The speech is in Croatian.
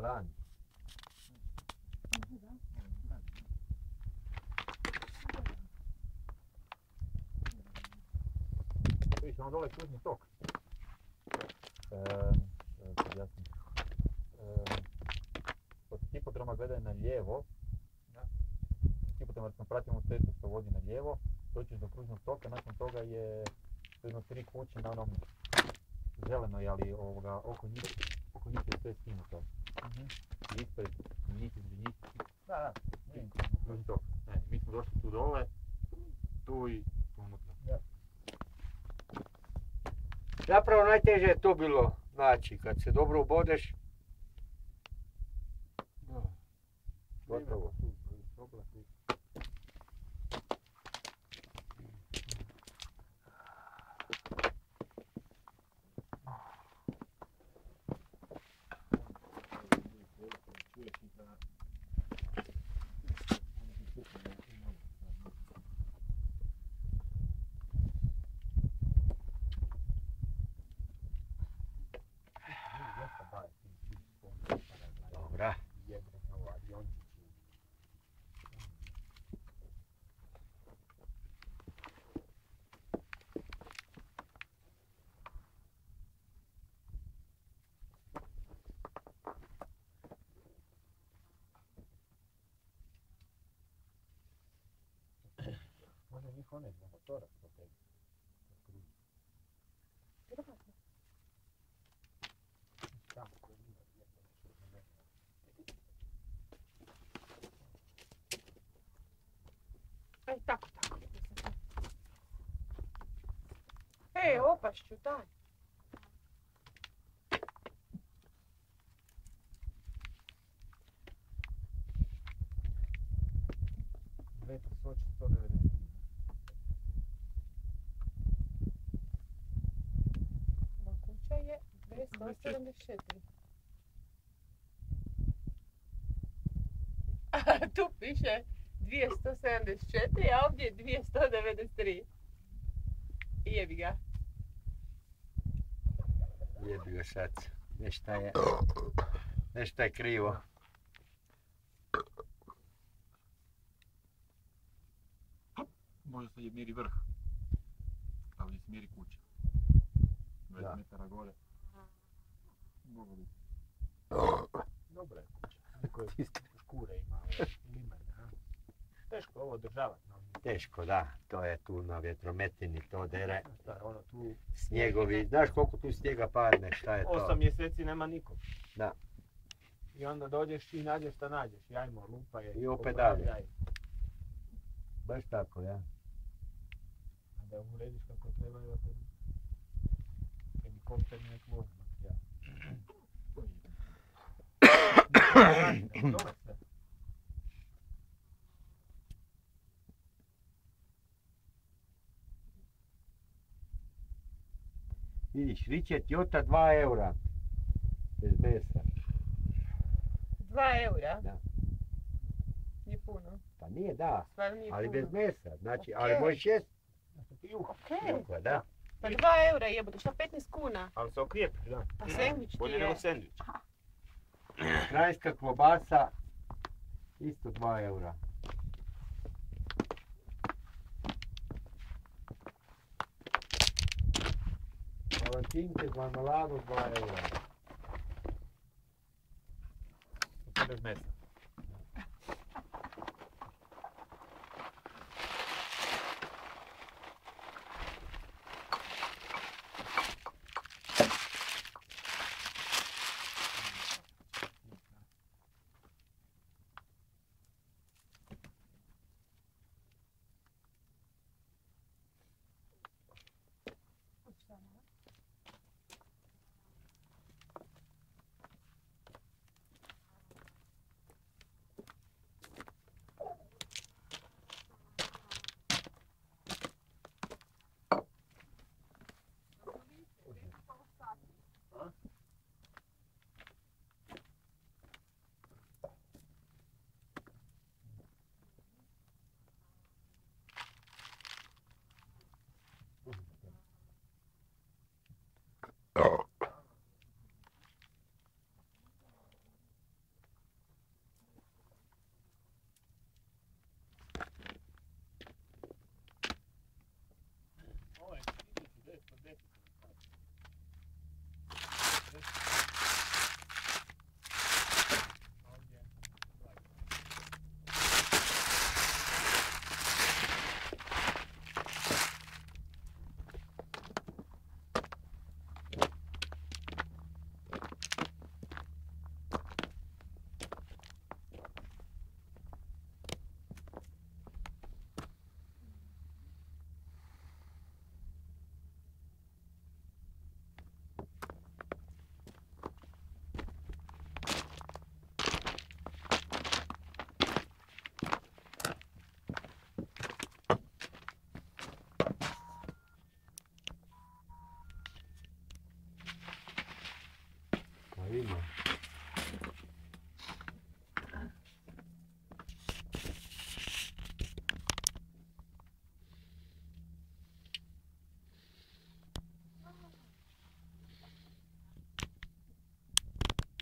Vranje. Vidiš, ono dole je kružni tok. Od hipodroma gledaj na lijevo. Hipodroma smo pratimo cestu što vodi na lijevo. Doćeš do kružnog toka, nakon toga je jedno 3 kuće na onom zelenoj, ali oko njih je sve skinuto. Ispred njih, između njih. Da. Kružni tok. Mi smo došli tu dole, tu i tu unutra. Zapravo najteže je to bilo, znači, kad se dobro ubodeš. Gotovo. Dobra. Može njih one za motora potegnuti. Aj, tako. Ej, opašću, daj. Veto Soči 190. Ova kuća je 274. Tu piše 274, a ovdje je 293. Jebi ga. Jebi ga sad. Nešto je krivo. Možda se mjeri vrh. Ali se mjeri kuća. 20 metara gore. Mogu biti. Dobra je kuća. Niko je škure ima. Teško ovo održavati. Teško, da. To je tu na vjetrometini, to dere. Šta je ono tu? Snjegovi. Znaš koliko tu snijega padne, šta je to? 8 mjeseci nema nikog. Da. I onda dođeš i nađeš šta nađeš. Jajmo, lupa je. I opet dalje. Baš tako, ja. A da urediš kako treba da te helikopter nek vozi materijal. Dobro sve. Vidiš, ričet Jota 2 eura. Bez mesa. 2 eura? Da. Nije puno. Pa nije, da. Stvarno nije Ali puno. bez mesa. Znači, Ok. ali možeš jest. Okej. Da. Pa 2 eura jebote, šta 15 kuna? Ali se okrijepiš, da. Pa sandvič ti Bolje je. nego sandvič. Krajska klobasa. Isto 2 eura. Palančinke s marmeladom 2 eura. To bez mesa. Ima.